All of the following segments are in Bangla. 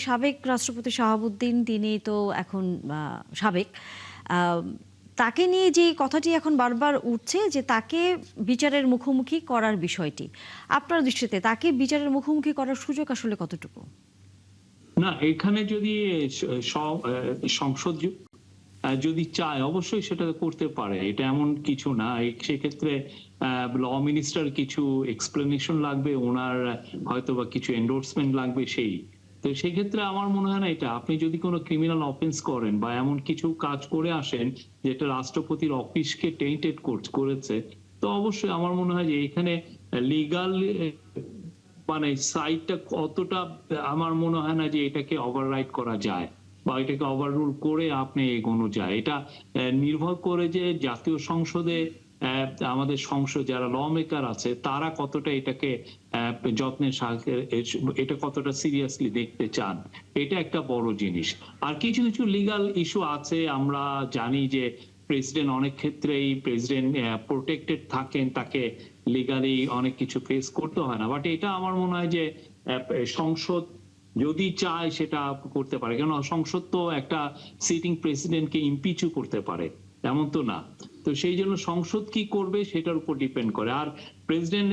সাবেক রাষ্ট্রপতি শাহাবুদ্দিন তিনি তো এখন সাবেক আহ, তাকে নিয়ে যে কথাটি এখন বারবার উঠছে যে তাকে বিচারের মুখোমুখি করার বিষয়টি, আপনার দৃষ্টিতে তাকে বিচারের মুখোমুখি করার সুযোগ আসলে কতটুকু? না, এখানে যদি সংসদ যদি চায় অবশ্যই সেটা করতে পারে, এটা এমন কিছু না। সেক্ষেত্রে ল মিনিস্টার কিছু এক্সপ্লেনেশন লাগবে, ওনার হয়তো বা কিছু এন্ডোর্সমেন্ট লাগবে। তো সেই ক্ষেত্রে আমার মনে হয় না, এটা আপনি যদি কোনো ক্রিমিনাল অফেন্স করেন বা এমন কিছু কাজ করে আসেন যেটা রাষ্ট্রপতির অফিসকে টেইন্টেড করেছে, তো অবশ্যই আমার মনে হয় যে এখানে লিগাল মানে সাইডটা কতটা, আমার মনে হয় না যে এটাকে ওভাররাইড করা যায় বা এটাকে ওভাররুল করে আপনি এগোনো যায়। এটা নির্ভর করে যে জাতীয় সংসদে আমাদের সংসদ যারা ল মেকার আছে তারা কতটা এটাকে যত্নের সাথে এটা কতটা সিরিয়াসলি দেখতে চান, এটা একটা বড় জিনিস। আর কিছু কিছু লিগাল ইস্যু আছে, আমরা জানি যে প্রেসিডেন্ট অনেক ক্ষেত্রেই প্রেসিডেন্ট প্রোটেক্টেড থাকেন, তাকে লিগালি অনেক কিছু ফেস করতে হয় না। বাট এটা আমার মনে হয় যে সংসদ যদি চায় সেটা করতে পারে, কেন সংসদ তো একটা সিটিং প্রেসিডেন্টকে ইমপিচও করতে পারে, এমন তো না। তো সেই জন্য সংসদ কি করবে সেটার উপর ডিপেন্ড করে। আর প্রেসিডেন্ট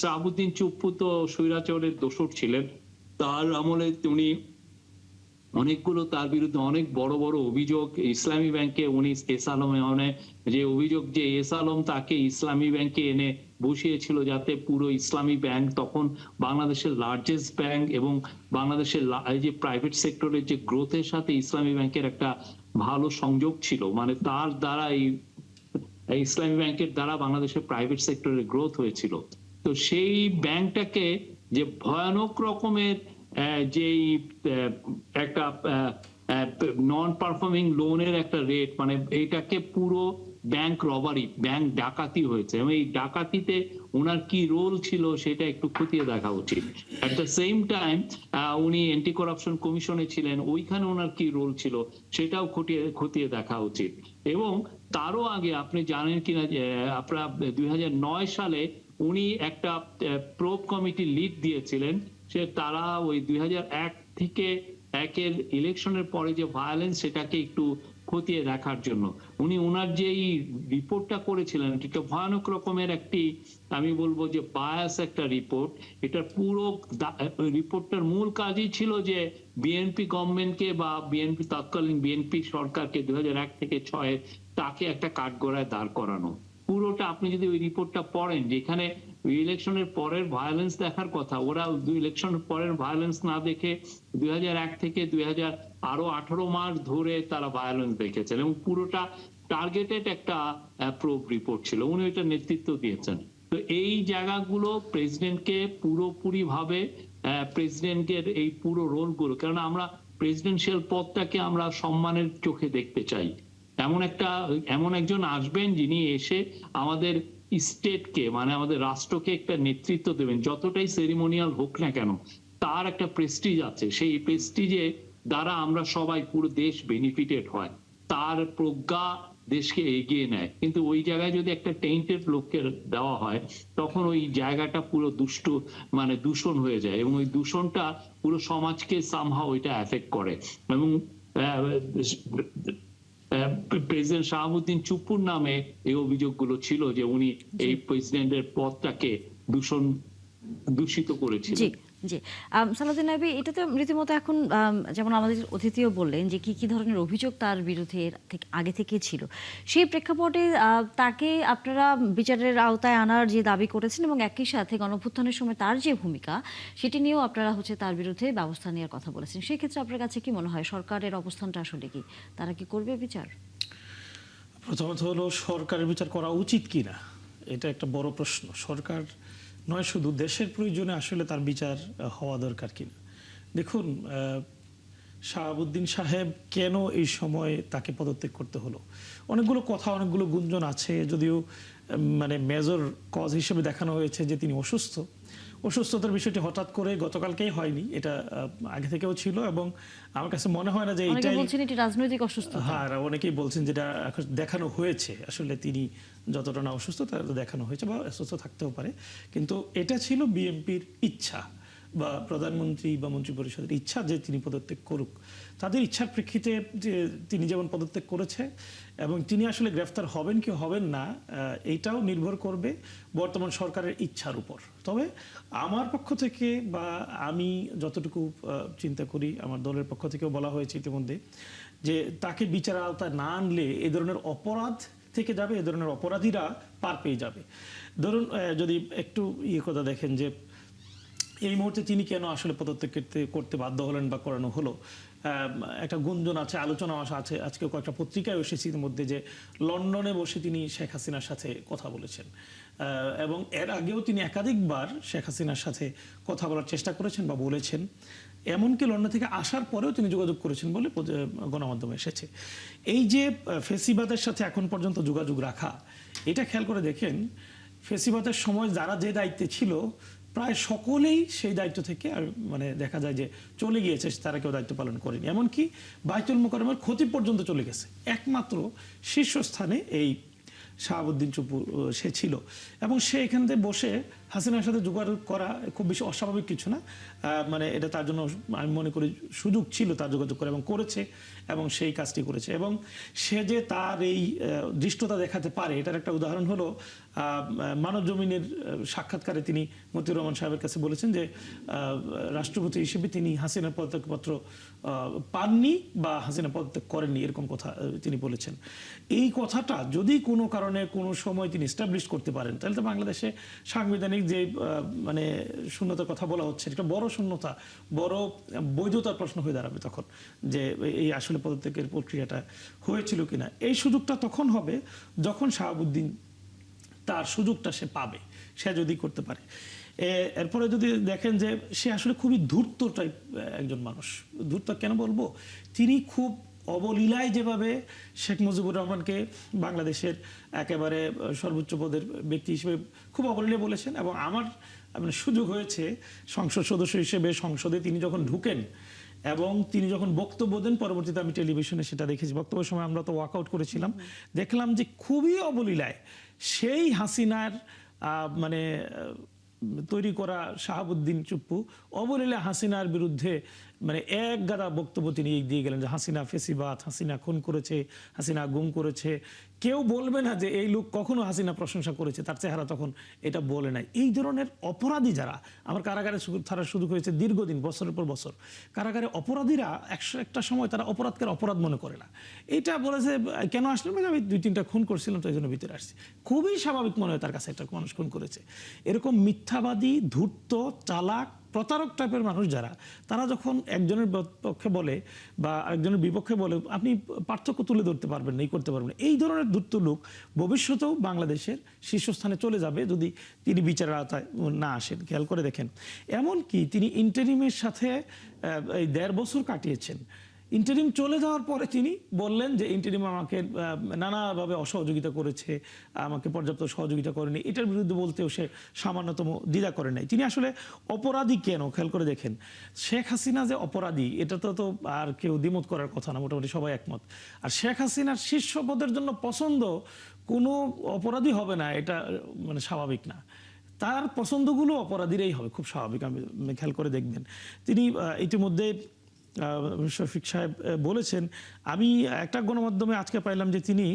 শাহাবুদ্দিন চুপ্পু তো স্বৈরাচারের দোসর ছিলেন, তার আমলে উনি অনেকগুলো তার বিরুদ্ধে অনেক বড় বড় অভিযোগ, ইসলামী ব্যাংকে উনি এস আলমে যে অভিযোগ যে এস আলম তাকে ইসলামী ব্যাংকে এনে বসিয়েছিল যাতে পুরো ইসলামী ব্যাংক তখন বাংলাদেশের লার্জেস্ট ব্যাংক, এবং বাংলাদেশের যে প্রাইভেট সেক্টরের যে গ্রোথের সাথে ইসলামী ব্যাংকের একটা ভালো সংযোগ ছিল, মানে তার দ্বারা এই ইসলামী ব্যাংকের দ্বারা বাংলাদেশের প্রাইভেট সেক্টরের গ্রোথ হয়েছিল। তো সেই ব্যাংকটাকে যে ভয়ানক রকমের যেই একটা নন পারফর্মিং লোনের একটা রেট, মানে এটাকে পুরো ব্যাংক রবারি, ব্যাংক ডাকাতি হয়েছে, এবং এই ডাকাতিতে ওনার কি রোল ছিল সেটা একটু খতিয়ে দেখা উচিত। এট দ্য সেম টাইম উনি অ্যান্টি করাপশন কমিশনে ছিলেন, ওইখানে ওনার কি রোল ছিল সেটাও খতিয়ে দেখা উচিত। এবং তারও আগে আপনি জানেন কিনা যে আপনার 2009 সালে উনি একটা প্রোব কমিটি লিড দিয়েছিলেন, সে তারা ওই 2001 থেকে একের ইলেকশনের পরে যে ভায়োলেন্স সেটাকে একটু খতিয়ে দেখার জন্য উনি ওনার যে রিপোর্টটা করেছিলেন, এটা ভয়ানক রকমের একটি, আমি বলবো যে বায়াস একটা রিপোর্ট। এটার পুরো রিপোর্টটার মূল কাজই ছিল যে বিএনপি গভর্নমেন্টকে বা বিএনপি তৎকালীন বিএনপি সরকারকে 2001 থেকে 6 তাকে একটা কাঠগড়ায় দাঁড় করানো। পুরোটা আপনি যদি ওই রিপোর্টটা পড়েন, যেখানে ইলেকশনের পরের ভায়োলেন্স দেখার কথা, ওরা ইলেকশনের পরের ভায়োলেন্স না দেখে 2001 থেকে 2018 মাস ধরে তারা ভায়োলেন্স দেখেছেন, এবং পুরোটা টার্গেটেড একটা প্রোব রিপোর্ট ছিল, উনি এটা নেতৃত্ব দিয়েছেন। তো এই জায়গাগুলো প্রেসিডেন্টকে পুরোপুরি ভাবে প্রেসিডেন্টের এই পুরো রোলগুলো, কারণ আমরা প্রেসিডেন্সিয়াল পদটাকে আমরা সম্মানের চোখে দেখতে চাই। এমন একজন আসবেন যিনি এসে আমাদের স্টেটকে, মানে আমাদের রাষ্ট্রকে একটা নেতৃত্ব দেবেন, যতটাই সেরিমোনিয়াল হোক না কেন তার একটা প্রেস্টিজ আছে, সেই প্রেস্টিজে দ্বারা আমরা সবাই পুরো দেশ বেনিফিটেড হয়, তার প্রজ্ঞা দেশকে এগিয়ে নেয়। কিন্তু ওই জায়গায় যদি একটা টেইন্টেড লোককে দেওয়া হয় তখন ওই জায়গাটা পুরো মানে দূষণ হয়ে যায়, এবং ওই দূষণটা পুরো সমাজকে সামহাও ওইটা এফেক্ট করে। এবং প্রেসিডেন্ট শাহাবুদ্দিন চুপ্পুর নামে এই অভিযোগগুলো ছিল যে উনি এই প্রেসিডেন্টের পদটাকে দূষিত করেছিলেন। জি, জি। সালাউদ্দিন আইবি, এটা তো রীতিমতো এখন যেমন আমাদের অতিথিও বললেন যে কি ধরনের অভিযোগ তার বিরুদ্ধে আগে থেকে ছিল। সেই প্রেক্ষাপটে তাকে আপনারা বিচারের আওতায় আনার যে দাবি করেছেন এবং একই সাথে গণঅভ্যুত্থানের সময় তার যে ভূমিকা সেটি নিয়েও আপনারা তার বিরুদ্ধে ব্যবস্থা নেওয়ার কথা বলেছেন। সেই ক্ষেত্রে আপনার কাছে কি মনে হয় সরকারের অবস্থানটা আসলে কি? তারা কি করবে বিচার? প্রথমত হলো সরকারের বিচার করা উচিত কিনা, এটা একটা বড় প্রশ্ন। সরকার নয়, শুধু দেশের প্রয়োজনে আসলে তার বিচার হওয়া দরকার কিনা। দেখুন, শাহাবুদ্দিন সাহেব কেন এই সময় তাকে পদত্যাগ করতে হলো, অনেকগুলো কথা, অনেকগুলো গুঞ্জন আছে। যদিও মানে মেজর কজ হিসেবে দেখানো হয়েছে যে তিনি অসুস্থতার বিষয়টি হঠাৎ করে গতকালকেই হয়নি, এটা আগে থেকেও ছিল। এবং আমার কাছে মনে হয় না যে অনেকে বলছেন এটি রাজনৈতিক অসুস্থতা। হ্যাঁ, অনেকেই বলছেন যেটা দেখানো হয়েছে। আসলে তিনি যতটা না অসুস্থ তা দেখানো হয়েছে, বা অসুস্থ থাকতেও পারে, কিন্তু এটা ছিল বিএনপির ইচ্ছা। বা প্রধানমন্ত্রী বা মন্ত্রিপরিষদের ইচ্ছা যে তিনি পদত্যাগ করুক, তাদের ইচ্ছার প্রেক্ষিতে যে তিনি যেমন পদত্যাগ করেছে এবং তিনি আসলে গ্রেফতার হবেন কি হবেন না, এইটাও নির্ভর করবে বর্তমান সরকারের ইচ্ছার উপর। তবে আমার পক্ষ থেকে বা আমি যতটুকু চিন্তা করি, আমার দলের পক্ষ থেকেও বলা হয়েছে ইতিমধ্যে, যে তাকে বিচারের আওতায় না আনলে এ ধরনের অপরাধ থেকে যাবে, এ ধরনের অপরাধীরা পার পেয়ে যাবে। ধরুন যদি একটু কথা দেখেন যে এই মুহূর্তে তিনি কেন আসলে পদত্যাগ করতে বাধ্য হলেন বা করানো হলো, একটা গুঞ্জন আছে, আলোচনা আছে, আজকে কয়েকটা পত্রিকায় এসেছে মধ্যে যে লন্ডনে বসে তিনি শেখ হাসিনার সাথে কথা বলেছেন, এবং এর আগেও তিনি একাধিকবার শেখ হাসিনার সাথে কথা বলার চেষ্টা করেছেন বা বলেছেন, এমনকি লন্ডন থেকে আসার পরেও তিনি যোগাযোগ করেছেন বলে গণমাধ্যমে এসেছে। এই যে ফেসিবাদের সাথে এখন পর্যন্ত যোগাযোগ রাখা, এটা খেয়াল করে দেখেন, ফেসিবাদের সময় যারা যে দায়িত্বে ছিল প্রায় সকলেই সেই দায়িত্ব থেকে মানে দেখা যায় যে চলে গিয়েছে, তারা কেউ দায়িত্ব পালন করেনি। এমনকি বাইতুল মোকাররমের ক্ষতি পর্যন্ত চলে গেছে, একমাত্র শীর্ষস্থানে এই শাহাবুদ্দিন চুপ্পু সে ছিল, এবং সে এখান থেকে বসে হাসিনার সাথে যোগাযোগ করা খুব বেশি অস্বাভাবিক কিছু না। মানে এটা তার জন্য আমি মনে করি সুযোগ ছিল তার যোগাযোগ করে, এবং করেছে, এবং সেই কাজটি করেছে। এবং সে যে তার এই দৃষ্টতা দেখাতে পারে, এটার একটা উদাহরণ হলো মানব জমিনের সাক্ষাৎকারে তিনি মতিউর রহমান সাহেবের কাছে বলেছেন যে রাষ্ট্রপতি হিসেবে তিনি হাসিনার পদত্যাগপত্র পাননি বা হাসিনা পদত্যাগ করেননি, এরকম কথা তিনি বলেছেন। এই কথাটা যদি কোনো কারণে কোনো সময় তিনি এস্টাবলিশ করতে পারেন, তাহলে তো বাংলাদেশে সাংবিধানিক যে মানে শূন্যতার কথা বলা হচ্ছে, একটা বড় শূন্যতা, বড় বৈধতার প্রশ্ন হয়ে দাঁড়াবে তখন, যে এই আসলে পদত্যাগের প্রক্রিয়াটা হয়েছিল কিনা। এই সুযোগটা তখন হবে যখন শাহাবুদ্দিন তার সুযোগটা সে পাবে, সে যদি করতে পারে। এরপরে যদি দেখেন যে সে আসলে খুবই ধূর্ত টাইপ একজন মানুষ। ধূর্ত কেন বলবো, তিনি খুব অবলীলায় যেভাবে শেখ মুজিবুর রহমানকে বাংলাদেশের একেবারে সর্বোচ্চ পদের ব্যক্তি হিসেবে খুব অবলীলায় বলেছেন, এবং আমার মানে সুযোগ হয়েছে সংসদ সদস্য হিসেবে সংসদে তিনি যখন ঢুকেন এবং তিনি যখন বক্তব্য দেন, পরবর্তীতে আমি টেলিভিশনে সেটা দেখেছি, বক্তব্যের সময় আমরা তো ওয়াকআউট করেছিলাম, দেখলাম যে খুবই অবলীলায় সেই হাসিনার মানে তৈরি করা শাহাবুদ্দিন চুপ্পু অবলীলা হাসিনার বিরুদ্ধে মানে এক গাদা বক্তব্য তিনি দিয়ে গেলেন, যে হাসিনা ফেসিবাদ, হাসিনা খুন করেছে, হাসিনা গুম করেছে। কেউ বলবে না যে এই লোক কখনো হাসিনা প্রশংসা করেছে, তার চেহারা তখন এটা বলে নাই। এই ধরনের অপরাধী যারা, আমার কারাগারে থাকার সুযোগ হয়েছে দীর্ঘদিন, বছরের পর বছর, কারাগারে অপরাধীরা একটা সময় তারা অপরাধকে অপরাধ মনে করে না। এইটা বলেছে কেন আসলে, মানে আমি 2-3টা খুন করছিলাম তো এই জন্য ভিতরে আসছি, খুবই স্বাভাবিক মনে হয় তার কাছে একটা মানুষ খুন করেছে। এরকম মিথ্যাবাদী, ধূর্ত, চালাক, প্রতারক টাইপের মানুষ যারা, তারা যখন একজনের পক্ষে বলে বা আরেকজনের বিপক্ষে বলে, আপনি পার্থক্য তুলে ধরতে পারবেন না, এই করতে পারবেন না। এই ধরনের ধূর্ত লোক ভবিষ্যতেও বাংলাদেশের শীর্ষস্থানে চলে যাবে যদি তিনি বিচারের আওতায় না আসেন। খেয়াল করে দেখেন, এমনকি তিনি ইন্টারিমের সাথে এই 1.5 বছর কাটিয়েছেন। ইন্টারিম চলে যাওয়ার পরে তিনি বললেন যে ইন্টারিম আমাকে নানাভাবে অসহযোগিতা করেছে, আমাকে পর্যাপ্ত সহযোগিতা করেনি। এটার বিরুদ্ধে বলতেও সে সামান্যতম দ্বিধা করে নাই। তিনি আসলে অপরাধী কেন, খেয়াল করে দেখেন, শেখ হাসিনা যে অপরাধী এটা তো আর কেউ দ্বিমত করার কথা না, মোটামুটি সবাই একমত। আর শেখ হাসিনার শীর্ষ পদের জন্য পছন্দ কোনো অপরাধী হবে না, এটা মানে স্বাভাবিক না। তার পছন্দগুলো অপরাধীরাই হবে, খুব স্বাভাবিক। আমি খেয়াল করে দেখবেন, তিনি ইতিমধ্যে শফিক সাহেব বলেছেন, আমি একটা গণমাধ্যমে আজকে পাইলাম যে তিনি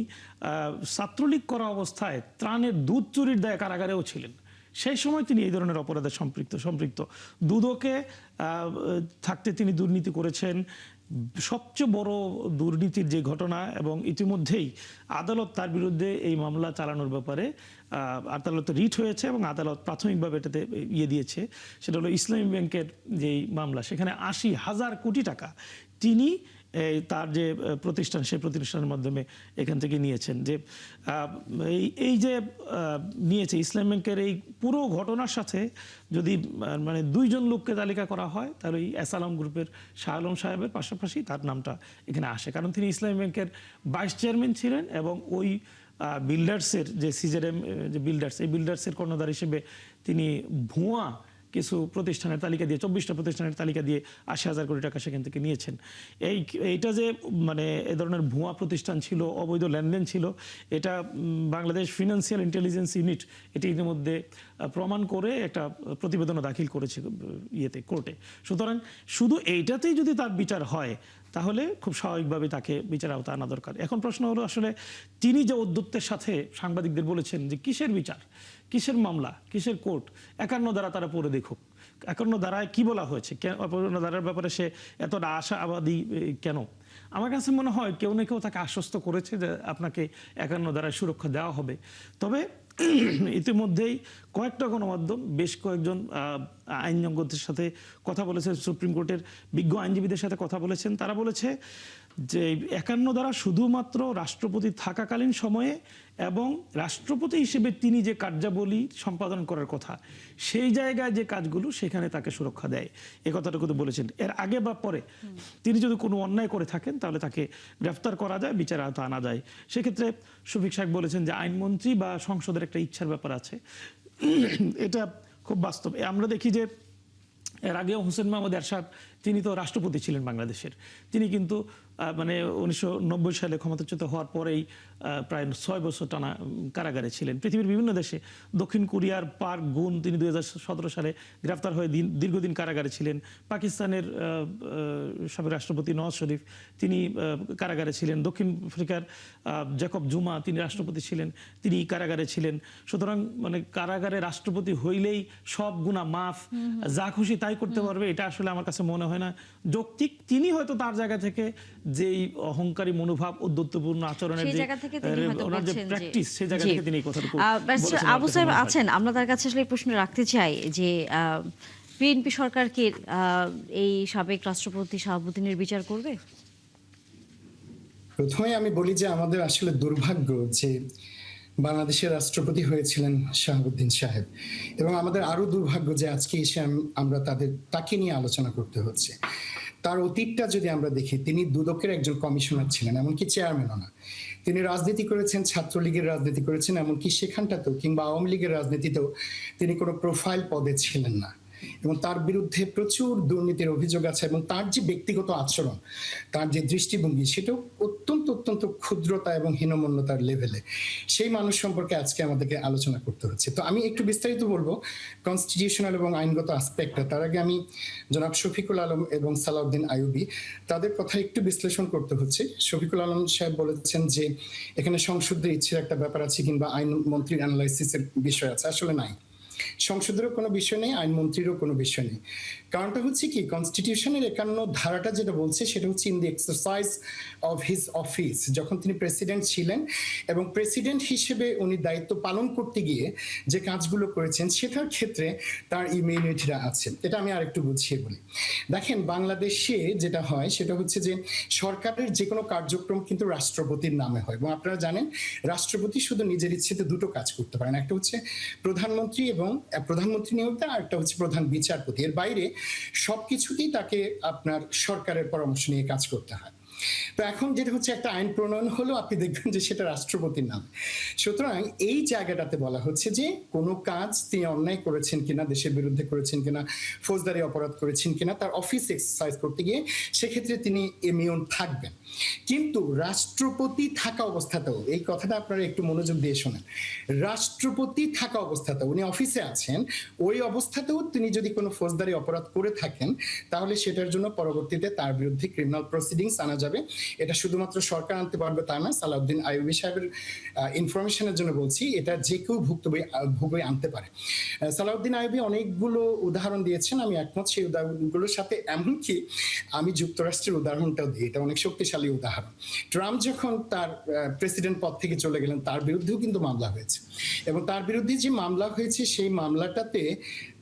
ছাত্রলীগ করা অবস্থায় ত্রাণের দুধ চুরির দায়ে কারাগারেও ছিলেন। সেই সময় তিনি এই ধরনের অপরাধে সম্পৃক্ত। দুদকে থাকতে তিনি দুর্নীতি করেছেন। সবচেয়ে বড় দুর্নীতির যে ঘটনা, এবং ইতিমধ্যেই আদালত তার বিরুদ্ধে এই মামলা চালানোর ব্যাপারে আদালতে রিট হয়েছে, এবং আদালত প্রাথমিকভাবে এটাতে দিয়েছে, সেটা হলো ইসলামী ব্যাংকের যেই মামলা, সেখানে 80,000 কোটি টাকা তিনি তার যে প্রতিষ্ঠান, সেই প্রতিষ্ঠানের মাধ্যমে এখান থেকে নিয়েছেন। যে এই যে নিয়েছে ইসলাম ব্যাংকের এই পুরো ঘটনার সাথে যদি মানে 2 জন লোককে তালিকা করা হয়, তাহলে এই এস আলম গ্রুপের শাহ আলম সাহেবের পাশাপাশি তার নামটা এখানে আসে, কারণ তিনি ইসলামী ব্যাংকের ভাইস চেয়ারম্যান ছিলেন, এবং ওই বিল্ডার্সের যে সিজেরএম যে বিল্ডার্স, এই বিল্ডার্সের কর্ণধার হিসেবে তিনি ভুয়া কিছু প্রতিষ্ঠানের তালিকা দিয়ে, 24টা প্রতিষ্ঠানের তালিকা দিয়ে 80,000 কোটি টাকা সেখান থেকে নিয়েছেন। এইটা যে মানে এ ধরনের ভুয়া প্রতিষ্ঠান ছিল, অবৈধ লেনদেন ছিল, এটা বাংলাদেশ ফিনান্সিয়াল ইন্টেলিজেন্স ইউনিট এটি ইতিমধ্যে প্রমাণ করে একটা প্রতিবেদন দাখিল করেছে ইয়েতে, কোর্টে। সুতরাং শুধু এইটাতেই যদি তার বিচার হয় তাহলে খুব স্বাভাবিকভাবে তাকে বিচার আওতা আনা দরকার। এখন প্রশ্ন হলো আসলে তিনি যে ঔদ্ধত্যের সাথে সাংবাদিকদের বলেছেন যে কিসের বিচার, কিসের মামলা, কিসের কোর্ট, 51 দ্বারা তারা পড়ে দেখুক 51 দ্বারায় কি বলা হয়েছে, 51 ধারার ব্যাপারে সে এতটা আশাবাদী কেন। আমার কাছে মনে হয় কেউ না কেউ তাকে আশ্বস্ত করেছে যে আপনাকে 51 দ্বারায় সুরক্ষা দেওয়া হবে। তবে ইতিমধ্যেই কয়েকটা গণমাধ্যম বেশ কয়েকজন আইনজ্ঞদের সাথে কথা বলেছে, সুপ্রিম কোর্টের বিজ্ঞ আইনজীবীদের সাথে কথা বলেছেন। তারা বলেছে যে 51 দ্বারা শুধুমাত্র রাষ্ট্রপতি থাকাকালীন সময়ে এবং রাষ্ট্রপতি হিসেবে তিনি যে কার্যাবলী সম্পাদন করার কথা সেই জায়গায় যে কাজগুলো সেখানে তাকে সুরক্ষা দেয়, এ কথাটা কিন্তু বলেছেন। এর আগে বা পরে তিনি যদি কোনো অন্যায় করে থাকেন তাহলে তাকে গ্রেফতার করা যায়, বিচার আওতা আনা যায়। সেক্ষেত্রে শফিক সাহেব বলেছেন যে আইনমন্ত্রী বা সংসদের একটা ইচ্ছার ব্যাপার আছে, এটা খুব বাস্তব। আমরা দেখি যে এর আগেও হোসেন মোহাম্মদ এরশাদ, তিনি তো রাষ্ট্রপতি ছিলেন বাংলাদেশের, তিনি কিন্তু মানে 1990 সালে ক্ষমতাচ্যুত হওয়ার পরেই প্রায় 6 বছর টানা কারাগারে ছিলেন। পৃথিবীর বিভিন্ন দেশে, দক্ষিণ কোরিয়ার পার্ক গুন, তিনি 2017 সালে গ্রেফতার হয়ে দীর্ঘদিন কারাগারে ছিলেন। পাকিস্তানের সাবেক রাষ্ট্রপতি নওয়াজ শরীফ, তিনি কারাগারে ছিলেন। দক্ষিণ আফ্রিকার জ্যাকব জুমা, তিনি রাষ্ট্রপতি ছিলেন, তিনি কারাগারে ছিলেন। সুতরাং মানে কারাগারে রাষ্ট্রপতি হইলেই সব গুনাহ মাফ, যা খুশি তাই করতে পারবে, এটা আসলে আমার কাছে মনে হয় না যৌক্তিক। তিনি হয়তো তার জায়গা থেকে যেই অহংকারী মনোভাব, উদ্ধত্যপূর্ণ আচরণের যে ওনার যে প্র্যাকটিস, সেই জায়গা থেকে তিনি এই কথাটা বলেছেন। আবু সাহেব আছেন, আমরা তার কাছে আসলে এই প্রশ্ন রাখতে চাই যে বিএনপি সরকারকে এই সাবেক রাষ্ট্রপতি শাহাবুদ্দিনের বিচার করবে? প্রথমে আমি বলি যে আমাদের আসলে দুর্ভাগ্য যে বাংলাদেশের রাষ্ট্রপতি হয়েছিলেন শাহাবুদ্দিন সাহেব, এবং আমাদের আরো দুর্ভাগ্য যে আজকে এসে আমরা তাকে নিয়ে আলোচনা করতে হচ্ছে। তার অতীতটা যদি আমরা দেখি, তিনি দুদকের একজন কমিশনার ছিলেন, এমনকি চেয়ারম্যানও না। তিনি রাজনীতি করেছেন, ছাত্রলীগের রাজনীতি করেছেন, এমনকি সেখানটাতেও কিংবা আওয়ামী লীগের রাজনীতিতেও তিনি কোনো প্রোফাইল পদে ছিলেন না, এবং তার বিরুদ্ধে প্রচুর দুর্নীতির অভিযোগ আছে। এবং তার যে ব্যক্তিগত আচরণ, তার যে দৃষ্টিভঙ্গি, সেটাও অত্যন্ত অত্যন্ত ক্ষুদ্রতা এবং হীনমন্যতার লেভেলে। সেই মানুষ সম্পর্কে আজকে আমাদেরকে আলোচনা করতে হচ্ছে। তো আমি একটু বিস্তারিত বলবো কনস্টিটিউশনাল এবং আইনগত আসপেক্টটা। তার আগে আমি জনাব শফিকুল আলম এবং সালাউদ্দিন আইয়ুবী, তাদের কথা একটু বিশ্লেষণ করতে হচ্ছে। শফিকুল আলম সাহেব বলেছেন যে এখানে সংসদের ইচ্ছের একটা ব্যাপার আছে কিংবা আইনমন্ত্রীর অ্যানালাইসিসের বিষয় আছে। আসলে নাই, সংসদেরও কোনো বিষয় নেই, আইনমন্ত্রীরও কোনো বিষয় নেই। কারণটা হচ্ছে কি, কনস্টিটিউশনের 51 ধারাটা যেটা বলছে সেটা হচ্ছে in the exercise of his office, যখন তিনি প্রেসিডেন্ট ছিলেন এবং প্রেসিডেন্ট হিসেবে উনি দায়িত্ব পালন করতে গিয়ে যে কাজগুলো করেছেন সেটার ক্ষেত্রে তার ইমিউনিটিটা আছে। এটা আমি আরেকটু বুঝিয়ে বলি। দেখেন, বাংলাদেশে যেটা হয় সেটা হচ্ছে যে সরকারের যে কোনো কার্যক্রম কিন্তু রাষ্ট্রপতির নামে হয়, এবং আপনারা জানেন রাষ্ট্রপতি শুধু নিজের ইচ্ছেতে দুটো কাজ করতে পারেন, একটা হচ্ছে প্রধানমন্ত্রী এবং প্রধানমন্ত্রী নিয়োগ দেওয়া, একটা হচ্ছে প্রধান বিচারপতি। এর বাইরে সবকিছুতেই তাকে আপনার সরকারের পরামর্শ নিয়ে কাজ করতে হয়। তো এখন যেটা হচ্ছে একটা আইন প্রণয়ন হলো, আপনি দেখবেন যে সেটা রাষ্ট্রপতির নাম। সুতরাং এই জায়গাটাতে বলা হচ্ছে যে কোনো কাজ তিনি অন্যায় করেছেন কিনা, দেশের বিরুদ্ধে করেছেন কিনা, ফৌজদারি অপরাধ করেছেন কিনা, তার অফিস এক্সারসাইজ করতে গিয়ে সেক্ষেত্রে তিনি ইমিউন থাকবেন। কিন্তু রাষ্ট্রপতি থাকা অবস্থাতেও, এই কথাটা আপনারা একটু মনোযোগ দিয়ে শোনেন, রাষ্ট্রপতি থাকা অবস্থাতেও উনি অফিসে আছেন, ওই অবস্থাতেও তিনি যদি কোনো ফৌজদারি অপরাধ করে থাকেন তাহলে সেটার জন্য পরবর্তীতে তার বিরুদ্ধে ক্রিমিনাল প্রসিডিংস আনা যাবে। এটা শুধুমাত্র সরকার আনতে পারবে তা না, সালাউদ্দিন আইয়ুবী সাহেবের ইনফরমেশনের জন্য বলছি, এটা যে কেউ ভুক্তভোগী আনতে পারে। সালাউদ্দিন আইয়ুবী অনেকগুলো উদাহরণ দিয়েছেন, আমি একমত সেই উদাহরণগুলোর সাথে। এমনকি আমি যুক্তরাষ্ট্রের উদাহরণটাও দিই, এটা অনেক শক্তিশালী উদাহরণ। ট্রাম্প যখন তার প্রেসিডেন্ট পদ থেকে চলে গেলেন, তার বিরুদ্ধেও কিন্তু মামলা হয়েছে, এবং তার বিরুদ্ধে যে মামলা হয়েছে সেই মামলাটাতে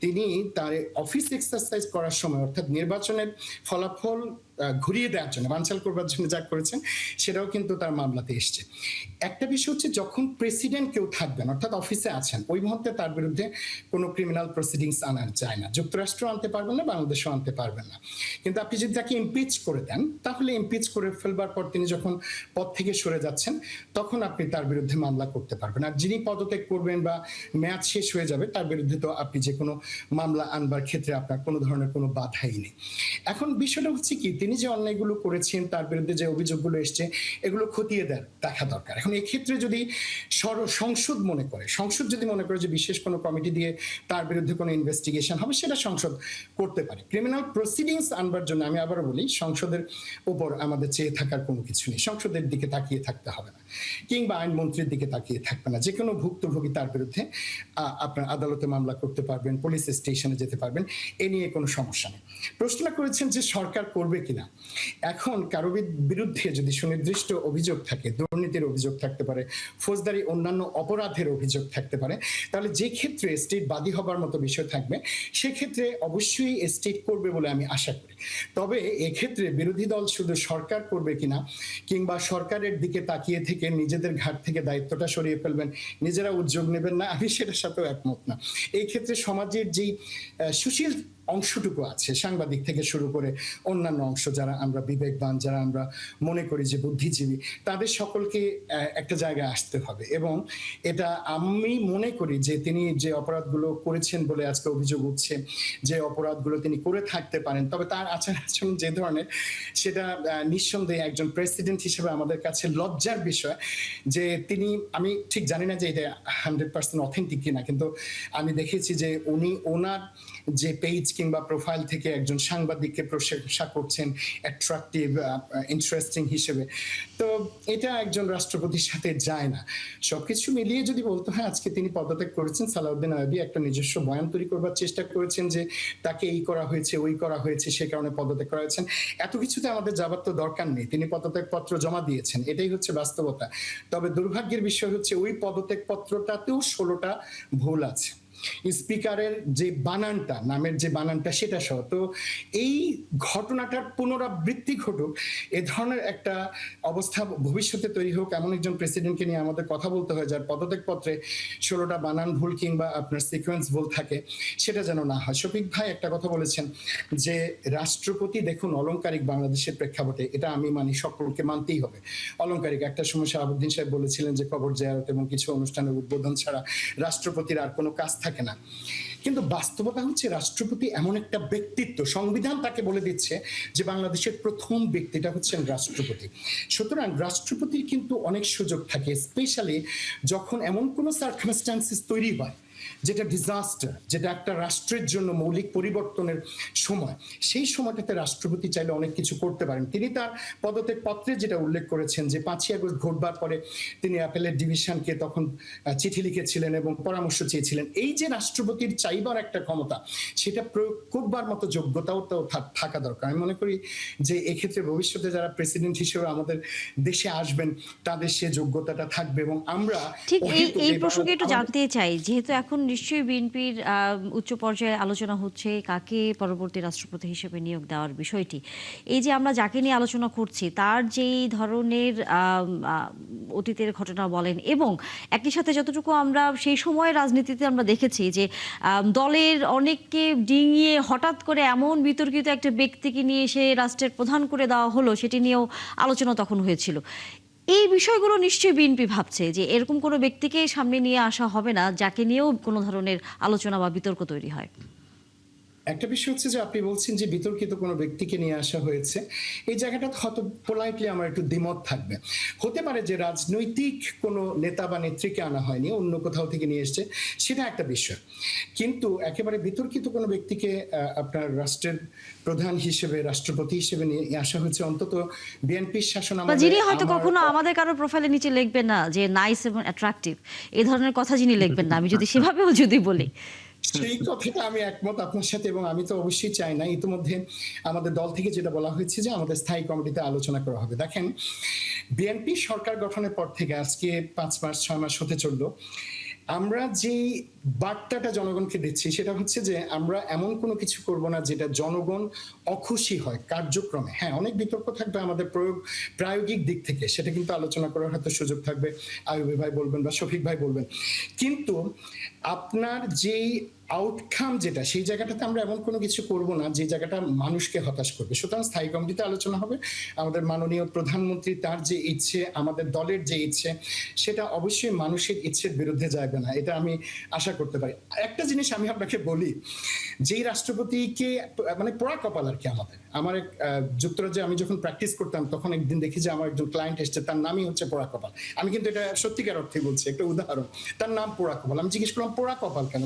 তিনি তার অফিস এক্সারসাইজ করার সময়, অর্থাৎ নির্বাচনের ফলাফল ঘুরিয়ে দেওয়ার জন্য, বানচাল করবার জন্য যা করেছেন সেটাও কিন্তু তার মামলাতে এসছে। একটা বিষয় হচ্ছে যখন প্রেসিডেন্ট কেউ থাকবেন, অর্থাৎ অফিসে আছেন, ওই মুহূর্তে তার বিরুদ্ধে কোনো ক্রিমিনাল প্রসিডিংস আনা যায় না। যুক্তরাষ্ট্র আনতে পারবেন না, বাংলাদেশও আনতে পারবেন না। কিন্তু আপনি যদি তাকে ইমপিচ করে দেন, তাহলে ইমপিচ করে ফেলবার পর তিনি যখন পদ থেকে সরে যাচ্ছেন তখন আপনি তার বিরুদ্ধে মামলা করতে পারবেন। আর যিনি পদত্যাগ করবেন বা মেয়াদ শেষ হয়ে যাবে তার বিরুদ্ধে তো আপনি যে কোনো মামলা আনবার ক্ষেত্রে আপনার কোনো ধরনের কোনো বাধাই নেই। এখন বিষয়টা হচ্ছে কি, তিনি যে অন্যায়গুলো করেছেন, তার বিরুদ্ধে যে অভিযোগগুলো এসছে, এগুলো খতিয়ে দেখা দরকার। এখন এই ক্ষেত্রে যদি সংসদ যদি মনে করে যে বিশেষ কোনো কমিটি দিয়ে তার বিরুদ্ধে কোনো ইনভেস্টিগেশন হবে, সেটা সংসদ করতে পারে। ক্রিমিনাল প্রসিডিংস আনবার জন্য আমি আবারও বলি, সংসদের উপর আমাদের চেয়ে থাকার কোনো কিছু নেই। সংসদের দিকে তাকিয়ে থাকতে হবে না, কিংবা আইনমন্ত্রীর দিকে তাকিয়ে থাকবে না। যে কোনো ভুক্তভোগী তার বিরুদ্ধে আপনার আদালতে মামলা করতে পারবেন, পুলিশ স্টেশনে যেতে পারবেন, এ নিয়ে কোনো সমস্যা নেই। প্রশ্নটা করেছেন যে সরকার করবে কিনা। এখন কারো বিরুদ্ধে যদি সুনির্দিষ্ট অভিযোগ থাকে, দুর্নীতির অভিযোগ থাকতে পারে, ফৌজদারি অন্যান্য অপরাধের অভিযোগ থাকতে পারে, তাহলে যে ক্ষেত্রে স্টেট বাদী হবার মতো বিষয় থাকবে, সেক্ষেত্রে অবশ্যই স্টেট করবে বলে আমি আশা করি। তবে এক্ষেত্রে বিরোধী দল শুধু সরকার করবে কিনা, কিংবা সরকারের দিকে তাকিয়ে থেকে নিজেদের ঘাট থেকে দায়িত্বটা সরিয়ে ফেলবেন, নিজেরা উদ্যোগ নেবেন না, আমি সেটার সাথেও একমত না। এই ক্ষেত্রে সমাজের যেই সুশীল অংশটুকু আছে, সাংবাদিক থেকে শুরু করে অন্যান্য অংশ, যারা আমরা বিবেকবান, যারা আমরা মনে করি যে বুদ্ধিজীবী, তাদের সকলকে একটা জায়গায় আসতে হবে। এবং এটা আমি মনে করি যে তিনি যে অপরাধগুলো করেছেন বলে আজকে অভিযোগ উঠছে, যে অপরাধগুলো তিনি করে থাকতে পারেন, তবে তার আচার আচরণ যে ধরনের, সেটা নিঃসন্দেহে একজন প্রেসিডেন্ট হিসেবে আমাদের কাছে লজ্জার বিষয়। যে তিনি, আমি ঠিক জানি না যে এটা 100% অথেন্টিক কিনা, কিন্তু আমি দেখেছি যে উনি ওনার যে পেজ কিংবা প্রোফাইল থেকে একজন সাংবাদিককে প্রশংসা করছেন অ্যাট্রাকটিভ, ইন্টারেস্টিং হিসেবে। তো এটা একজন রাষ্ট্রপতির সাথে যায় না। সবকিছু মিলিয়ে যদি বলতে হয়, আজকে তিনি পদত্যাগ করেছেন। সালাউদ্দিন আইয়ুবী একটা নিজস্ব বয়ান তৈরি করবার চেষ্টা করেছেন যে তাকে এই করা হয়েছে, ওই করা হয়েছে, সে কারণে পদত্যাগ করা হয়েছেন। এত কিছুতে আমাদের যাবার তো দরকার নেই, তিনি পদত্যাগ পত্র জমা দিয়েছেন, এটাই হচ্ছে বাস্তবতা। তবে দুর্ভাগ্যের বিষয় হচ্ছে ওই পদত্যাগ পত্রটাতেও 16টা ভুল আছে। স্পিকারের যে বানানটা, নামের যে বানানটা, সেটা সহ। তো এই ঘটনাটার পুনরাবৃত্তি ঘটুক, এ ধরনের একটা অবস্থা ভবিষ্যতে তৈরি হোক, এমন একজন প্রেসিডেন্টকে নিয়ে আমাদের কথা বলতে হয় যার পদত্যাগ পত্রে 16টা বানান ভুল কিংবা আপনার সিকোয়েন্স ভুল থাকে, সেটা যেন না হয়। শফিক ভাই একটা কথা বলেছেন যে রাষ্ট্রপতি, দেখুন অলংকারিক বাংলাদেশের প্রেক্ষাপটে, এটা আমি মানি, সকলকে মানতেই হবে অলংকারিক। একটা সময় শাহাবুদ্দিন সাহেব বলেছিলেন যে কবর জিয়ারত এবং কিছু অনুষ্ঠানের উদ্বোধন ছাড়া রাষ্ট্রপতির আর কোনো কাজ থাকে না। কিন্তু বাস্তবতা হচ্ছে রাষ্ট্রপতি এমন একটা ব্যক্তিত্ব, সংবিধান তাকে বলে দিচ্ছে যে বাংলাদেশের প্রথম ব্যক্তিটা হচ্ছেন রাষ্ট্রপতি। সুতরাং রাষ্ট্রপতির কিন্তু অনেক সুযোগ থাকে, স্পেশালি যখন এমন কোনো সার্কামস্ট্যান্সেস তৈরি হয় যেটা ডিজাস্টার, যেটা একটা রাষ্ট্রের জন্য মৌলিক পরিবর্তনের সময়, সেই সময়টাতে রাষ্ট্রপতি চাইলে অনেক কিছু করতে পারেন। তিনি তার পদত্যাগ পত্রে যেটা উল্লেখ করেছেন যে 5ই আগস্ট ঘটবার পরে তিনি অ্যাপেলেট ডিভিশনকে তখন চিঠি লিখেছিলেন এবং পরামর্শ চেয়েছিলেন। এই যে রাষ্ট্রপতির চাইবার একটা ক্ষমতা, সেটা প্রয়োগ করবার মতো যোগ্যতাও তো থাকা দরকার। আমি মনে করি যে এক্ষেত্রে ভবিষ্যতে যারা প্রেসিডেন্ট হিসেবে আমাদের দেশে আসবেন, তাদের সে যোগ্যতাটা থাকবে। এবং আমরা ঠিক এই প্রসঙ্গে একটু জানতে চাই, যেহেতু এখন নিশ্চয়ই বিএনপির উচ্চ পর্যায়ে আলোচনা হচ্ছে কাকে পরবর্তী রাষ্ট্রপতি হিসেবে নিয়োগ দেওয়ার বিষয়টি, এই যে আমরা যাকে নিয়ে আলোচনা করছি তার যেই ধরনের অতীতের ঘটনা বলেন, এবং একই সাথে যতটুকু আমরা সেই সময় রাজনীতিতে আমরা দেখেছি যে দলের অনেককে ডিঙিয়ে হঠাৎ করে এমন বিতর্কিত একটা ব্যক্তিকে নিয়ে সে রাষ্ট্রের প্রধান করে দেওয়া হলো, সেটি নিয়েও আলোচনা তখন হয়েছিল। এই বিষয়গুলো নিশ্চয়ই বিএনপি ভাবছে যে এরকম কোনো ব্যক্তিকে সামনে নিয়ে আসা হবে না যাকে নিয়েও কোনো ধরনের আলোচনা বা বিতর্ক তৈরি হয়। একটা বিষয় হচ্ছে যে আপনি বলছেন যে বিতর্কিত কোনো ব্যক্তিকে নিয়ে আসা হয়েছে, এই জায়গাটা হয়তো পোলাইটলি আমার একটু দ্বিমত থাকবে। হতে পারে যে রাজনৈতিক কোনো নেতা বা নেত্রীকে আনা হয়নি, অন্য কোথাও থেকে নিয়ে এসছে, সেটা একটা বিষয়। কিন্তু একেবারে বিতর্কিত কোনো ব্যক্তিকে আপনার রাষ্ট্রের প্রধান হিসেবে, রাষ্ট্রপতি হিসেবে নিয়ে আসা হয়েছে, অন্তত বিএনপির শাসন আমলে, যিনি হয়তো কখনো আমাদের কারো প্রোফাইলের নিচে লিখবেন না যে নাইস এবং অ্যাট্রাকটিভ, এই ধরনের কথা যিনি লিখবেন না, আমি যদি সেভাবেও যদি বলি, সেই কথাটা আমি একমত আপনার সাথে। এবং আমি তো অবশ্যই চাই না, ইতিমধ্যে আমাদের দল থেকে যেটা বলা হয়েছে যে আমাদের স্থায়ী কমিটিতে আলোচনা করা হবে। দেখেন, বিএনপি সরকার গঠনের পর থেকে আজকে 5 মাস 6 মাস হতে চললো, আমরা যে বার্তাটা জনগণকে দিচ্ছি সেটা হচ্ছে যে আমরা এমন কোনো কিছু করব না যেটা জনগণ অখুশি হয় কার্যক্রমে। হ্যাঁ, অনেক বিতর্ক থাকবে আমাদের প্রায়োগিক দিক থেকে, সেটা কিন্তু আলোচনা করার হয়তো সুযোগ থাকবে, আইয়ুবী ভাই বলবেন বা শফিক ভাই বলবেন। কিন্তু আপনার যেই আউটকাম যেটা, সেই জায়গাটাতে আমরা এমন কোনো কিছু করব না যে জায়গাটা মানুষকে হতাশ করবে। সুতরাং স্থায়ী কমিটিতে আলোচনা হবে। আমাদের মাননীয় প্রধানমন্ত্রী তার যে ইচ্ছে, আমাদের দলের যে ইচ্ছে, সেটা অবশ্যই মানুষের ইচ্ছের বিরুদ্ধে যাবে না, এটা আমি আশা করতে পারি। একটা জিনিস আমি আপনাকে বলি, যেই রাষ্ট্রপতিকে মানে পোড়া কপাল আর কি আমার এক যুক্তরাজ্যে আমি যখন প্র্যাকটিস করতাম তখন একদিন দেখি যে আমার একজন ক্লায়েন্ট এসছে, তার নামই হচ্ছে পোড়া কপাল। আমি কিন্তু এটা সত্যিকার অর্থে বলছি, একটা উদাহরণ, তার নাম পোড়া কপাল। আমি জিজ্ঞেস করলাম পোড়া কপাল কেন?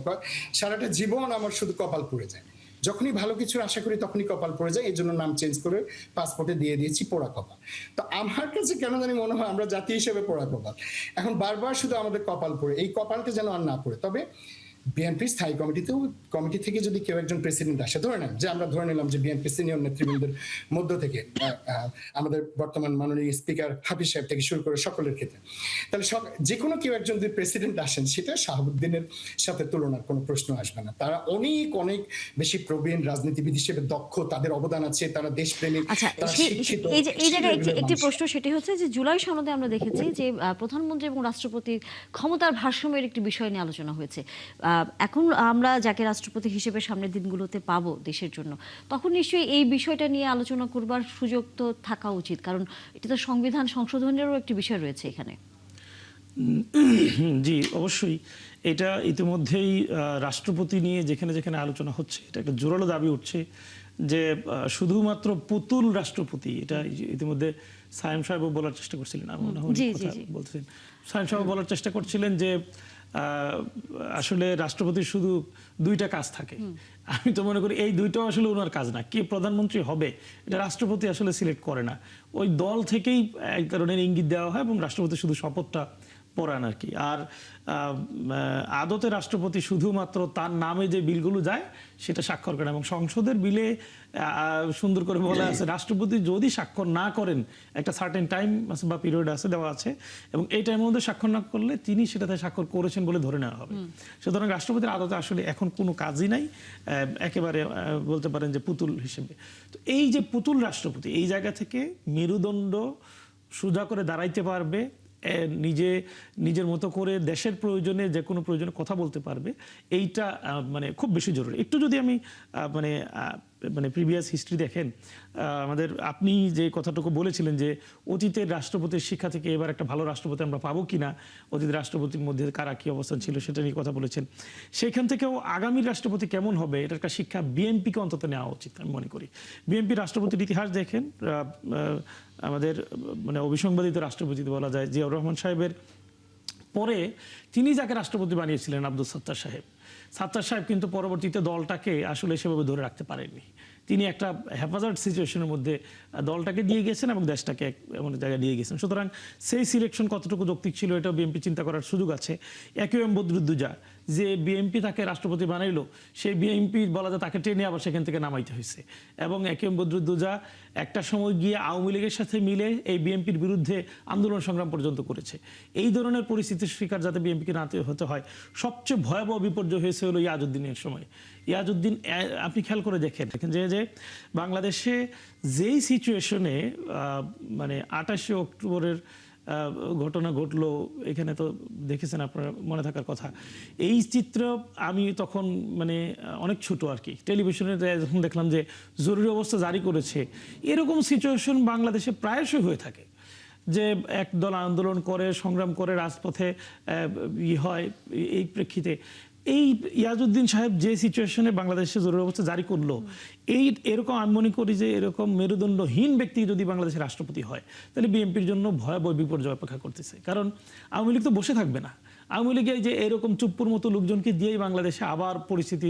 সারাটা জীবন আমার শুধু কপাল পড়ে যায়, যখনই ভালো কিছুর আশা করি তখনই কপাল পড়ে যায়, এই জন্য নাম চেঞ্জ করে পাসপোর্টে দিয়ে দিয়েছি পোড়া কপাল। তো আমার কাছে কেন জানি মনে হয় আমরা জাতি হিসেবে পোড়া কপাল, এখন বারবার শুধু আমাদের কপাল পড়ে, এই কপালটা যেন আর না পড়ে। তবে বিএনপির স্থায়ী কমিটি থেকে যদি কেউ একজন প্রেসিডেন্ট আসে, ধরে নেন যে আমরা ধরে নিলাম যে বিএনপি সিনিয়র নেতৃবৃন্দের মধ্য থেকে আমাদের বর্তমান মাননীয় স্পিকার হাফিজ সাহেব থেকে শুরু করে সকলের ক্ষেত্রে, তাহলে যে কোনো কেউ একজন যদি প্রেসিডেন্ট আসেন, সেটা শাহাবুদ্দিনের সাথে তুলনার কোনো প্রশ্ন আসবে না। তারা অনেক অনেক বেশি প্রবীণ রাজনীতিবিদ হিসেবে দক্ষ, তাদের অবদান আছে, তারা দেশপ্রেমিক, আচ্ছা, তারা শিক্ষিত। এই জায়গায় একটি প্রশ্ন, সেটি হচ্ছে যে জুলাই সনদে আমরা দেখেছি যে প্রধানমন্ত্রী এবং রাষ্ট্রপতির ক্ষমতার ভারসাম্যের একটি বিষয় নিয়ে আলোচনা হয়েছে। এখন আমরা যাকে রাষ্ট্রপতি হিসেবে সামনের দিনগুলোতে পাবো দেশের জন্য, তখন নিশ্চয়ই এই বিষয়টা নিয়ে আলোচনা করবার সুযোগ তো থাকা উচিত, কারণ এটা তো সংবিধান সংশোধনেরও একটি বিষয় রয়েছে এখানে। জি, অবশ্যই। এটা ইতিমধ্যেই রাষ্ট্রপতি নিয়ে যেখানে যেখানে আলোচনা হচ্ছে, এটা একটা জোরালো দাবি উঠছে যে শুধুমাত্র পুতুল রাষ্ট্রপতি, এটা ইতিমধ্যে সায়েম সাহেবও বলার চেষ্টা করছিলেন, আমি মনে হয় বলতেছেন, সায়েম সাহেব বলার চেষ্টা করছিলেন যে আসলে রাষ্ট্রপতির শুধু দুইটা কাজ থাকে। আমি তো মনে করি এই দুইটাও আসলে ওনার কাজ না। কে প্রধানমন্ত্রী হবে এটা রাষ্ট্রপতি আসলে সিলেক্ট করে না, ওই দল থেকেই এক ধরনের ইঙ্গিত দেওয়া হয় এবং রাষ্ট্রপতি শুধু শপথটা পড়ান আর কি। আর আদতে রাষ্ট্রপতি শুধুমাত্র তার নামে যে বিলগুলো যায় সেটা স্বাক্ষর করেন, এবং সংসদের বিলে সুন্দর করে বলা আছে রাষ্ট্রপতি যদি স্বাক্ষর না করেন, একটা সার্টেন টাইম বা পিরিয়ড আছে, দেওয়া আছে, এবং এই টাইমের মধ্যে স্বাক্ষর না করলে তিনি সেটাতে স্বাক্ষর করেছেন বলে ধরে নেওয়া হবে। সুতরাং রাষ্ট্রপতির আদতে আসলে এখন কোনো কাজই নাই, একেবারে বলতে পারেন যে পুতুল হিসেবে। তো এই যে পুতুল রাষ্ট্রপতি, এই জায়গা থেকে মেরুদণ্ড সোজা করে দাঁড়াইতে পারবে, নিজের মতো করে দেশের প্রয়োজনে যে কোনো প্রয়োজনে কথা বলতে পারবে, এইটা মানে খুব বেশি জরুরি। একটু যদি আমি মানে প্রিভিয়াস হিস্ট্রি দেখেন, আমাদের আপনি যে কথাটুকু বলেছিলেন যে অতীতের রাষ্ট্রপতির শিক্ষা থেকে এবার একটা ভালো রাষ্ট্রপতি আমরা পাবো কিনা, অতীত রাষ্ট্রপতির মধ্যে কারা কি অবস্থান ছিল সেটা নিয়ে কথা বলেছেন, সেখান থেকেও আগামী রাষ্ট্রপতি কেমন হবে এটার একটা শিক্ষা বিএনপিকে অন্তত নেওয়া উচিত আমি মনে করি। বিএনপি রাষ্ট্রপতির ইতিহাস দেখেন, আমাদের মানে অবিসংবাদিত রাষ্ট্রপতি বলা যায় জিয়াউর রহমান সাহেবের পরে তিনি যাকে রাষ্ট্রপতি বানিয়েছিলেন আব্দুল সাত্তার সাহেব কিন্তু পরবর্তীতে দলটাকে আসলে সেভাবে ধরে রাখতে পারেননি। তিনি একটা হেফাজত সিচুয়েশনের মধ্যে দলটাকে দিয়ে গেছেন এবং দেশটাকে এমন জায়গায় নিয়ে গেছেন। সুতরাং সেই সিলেকশন কতটুকু যৌক্তিক ছিল এটাও বিএনপি চিন্তা করার সুযোগ আছে। একেএম বদরুদ্দোজা যে বিএনপি তাকে রাষ্ট্রপতি বানাইলো, সেই বিএনপি বলা যায় তাকে টেনে আবার সেখান থেকে নামাইতে হয়েছে, এবং একেএম বদরুদ্দোজা একটা সময় গিয়ে আওয়ামী লীগের সাথে মিলে এই বিএনপির বিরুদ্ধে আন্দোলন সংগ্রাম পর্যন্ত করেছে। এই ধরনের পরিস্থিতির শিকার যাতে বিএনপিকে না হতে হয়, সবচেয়ে ভয়াবহ বিপর্যয় হয়েছে হলো ইয়াজউদ্দিনের সময়। ইয়াজউদ্দিন আপনি খেয়াল করে দেখেন যে বাংলাদেশে যেই সিচুয়েশনে মানে 28শে অক্টোবরের ঘটনা ঘটলো, এখানে তো দেখেছেন আপনার মনে থাকার কথা। এই চিত্র আমি তখন মানে অনেক ছোট আর কি, টেলিভিশনে যখন দেখলাম যে জরুরি অবস্থা জারি করেছে, এরকম সিচুয়েশন বাংলাদেশে প্রায়শই হয়ে থাকে যে একদল আন্দোলন করে, সংগ্রাম করে, রাজপথে হয়। এই প্রেক্ষিতে এই ইয়াজউদ্দিন সাহেব যে সিচুয়েশনে বাংলাদেশে জরুরি অবস্থা জারি করলো, এরকম আমি মনে করি যে এরকম মেরুদণ্ডহীন ব্যক্তি যদি বাংলাদেশের রাষ্ট্রপতি হয় তাহলে বিএনপির জন্য ভয়াবহ বিপর্যয় অপেক্ষা করতেছে। কারণ আওয়ামী লীগ তো বসে থাকবে না, আওয়ামী লীগে যে এরকম চুপ্পুর মতো লোকজনকে দিয়েই বাংলাদেশে আবার পরিস্থিতি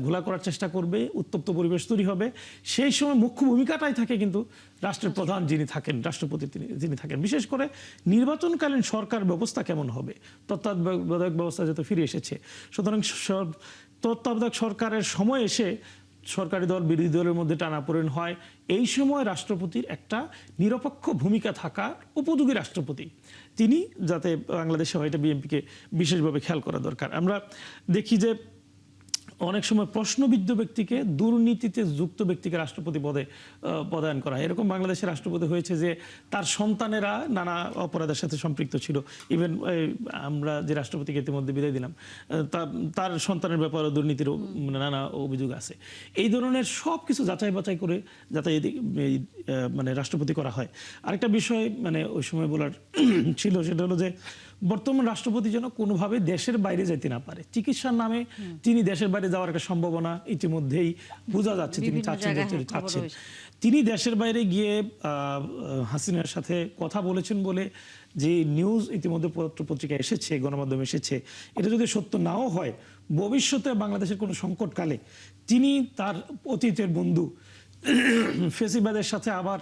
ঘোলা করার চেষ্টা করবে, উত্তপ্ত পরিবেশ তৈরি হবে। সেই সময় মুখ্য ভূমিকাটাই থাকে কিন্তু রাষ্ট্রের প্রধান যিনি থাকেন, রাষ্ট্রপতি যিনি থাকেন। বিশেষ করে নির্বাচনকালীন সরকার ব্যবস্থা কেমন হবে, তত্ত্বাবধায়ক ব্যবস্থা যেহেতু ফিরে এসেছে, সুতরাং তত্ত্বাবধায়ক সরকারের সময় এসে সরকারি দল বিরোধী দলের মধ্যে টানাপোড়েন হয়, এই সময় রাষ্ট্রপতির একটা নিরপেক্ষ ভূমিকা থাকা উপযোগী রাষ্ট্রপতি তিনি যাতে বাংলাদেশে হয়, এটা বিএনপিকে বিশেষভাবে খেয়াল করা দরকার। আমরা দেখি যে অনেক সময় প্রশ্নবিদ্ধ ব্যক্তিকে, দুর্নীতিতে যুক্ত ব্যক্তিকে রাষ্ট্রপতি পদে পদায়ন করা হয়। এরকম বাংলাদেশের রাষ্ট্রপতি হয়েছে যে তার সন্তানেরা নানা অপরাধের সাথে সম্পৃক্ত ছিল। ইভেন আমরা যে রাষ্ট্রপতিকে ইতিমধ্যে বিদায় দিলাম, তার সন্তানের ব্যাপারে দুর্নীতির নানা অভিযোগ আছে। এই ধরনের সব কিছু যাচাই বাছাই করে মানে রাষ্ট্রপতি করা হয়। আরেকটা বিষয় মানে ওই সময় বলার ছিল, সেটা হলো যে বর্তমান রাষ্ট্রপতি যেন কোনোভাবে দেশের বাইরে যেতে না পারে। চিকিৎসার নামে তিনি দেশের বাইরে যাওয়ার একটা সম্ভাবনা ইতিমধ্যেই বোঝা যাচ্ছে, তিনি চাচ্ছেন। তিনি দেশের বাইরে গিয়ে হাসিনার সাথে কথা বলেছেন বলে যে নিউজ ইতিমধ্যে পত্রপত্রিকা এসেছে, গণমাধ্যমে এসেছে, এটা যদি সত্য নাও হয়, ভবিষ্যতে বাংলাদেশের কোনো সংকটকালে তিনি তার অতীতের বন্ধু ফেসিবাদের সাথে আবার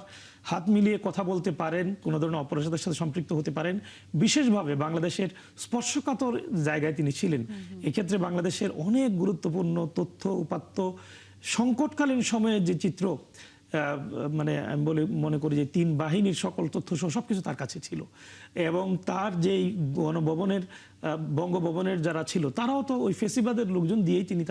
হাত মিলিয়ে কথা বলতে পারেন, কোনো ধরনের অপরাধের সাথে সম্পৃক্ত হতে পারেন। বিশেষভাবে বাংলাদেশের স্পর্শকাতর জায়গায় তিনি ছিলেন। এক্ষেত্রে বাংলাদেশের অনেক গুরুত্বপূর্ণ তথ্য উপাত্ত, সংকটকালীন সময়ের যে চিত্র, মানে আমি মনে করি যে 3 বাহিনীর সকল তথ্য সবকিছু তার কাছে ছিল। এবং তার যেই গণভবনের বঙ্গভবনের যারা ছিল তারাও তো ওই ফেসিবাদের লোকজন দিয়েই তিনি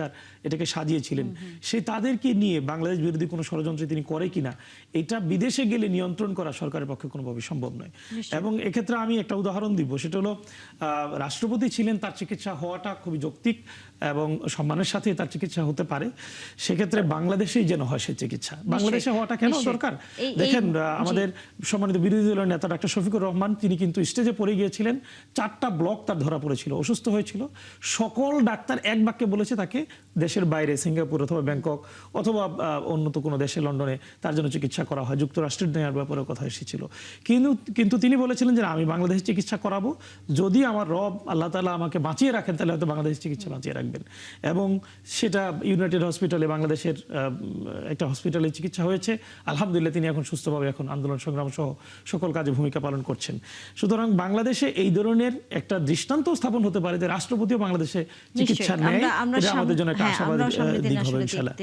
এটাকে সাজিয়েছিলেন। সে তাদেরকে নিয়ে বাংলাদেশ বিরোধী কোনো ষড়যন্ত্র তিনি করে কিনা, এটা বিদেশে গেলে নিয়ন্ত্রণ করা সরকারের পক্ষে কোনোভাবে সম্ভব নয়। এবং এক্ষেত্রে আমি একটা উদাহরণ দিব, সেটা হলো রাষ্ট্রপতি ছিলেন, তার চিকিৎসা হওয়াটা খুবই যৌক্তিক এবং সম্মানের সাথে তার চিকিৎসা হতে পারে। সেক্ষেত্রে বাংলাদেশেই যেন হয় সে চিকিৎসা। বাংলাদেশে হওয়াটা কেন দরকার? দেখেন, আমাদের সম্মানিত বিরোধী দলের নেতা ডাক্তার শফিকুর রহমান, তিনি কিন্তু স্টেজে পড়ে গিয়েছিলেন, 4টা ব্লক তার ধরা পড়েছিল, অসুস্থ হয়েছিল। সকল ডাক্তার এক বাক্যে বলেছে তাকে দেশের বাইরে, সিঙ্গাপুর অথবা ব্যাংকক অথবা অন্য কোনো দেশে, লন্ডনে তার জন্য চিকিৎসা করা হয়। যুক্তরাষ্ট্রের নেওয়ার ব্যাপারে কথা এসেছিল, কিন্তু তিনি বলেছিলেন যে আমি বাংলাদেশে চিকিৎসা করাবো, যদি আমার রব আল্লাহ তাআলা আমাকে বাঁচিয়ে রাখেন তাহলে হয়তো বাংলাদেশ চিকিৎসা বাঁচিয়ে রাখবেন। এবং সেটা ইউনাইটেড হসপিটালে, বাংলাদেশের একটা হসপিটালে চিকিৎসা হয়েছে। আলহামদুলিল্লাহ তিনি এখন সুস্থভাবে এখন আন্দোলন সংগ্রাম সহ সকল কাজে ভূমিকা পালন করছেন। সুতরাং বাংলাদেশে এই ধরনের একটা দৃষ্টান্ত স্থাপন হতে পারে যে রাষ্ট্রপতিও বাংলাদেশে চিকিৎসা নেয়, এটা আমাদের জন্য একটা আশাবাদী দিক হবে ইনশাআল্লাহ।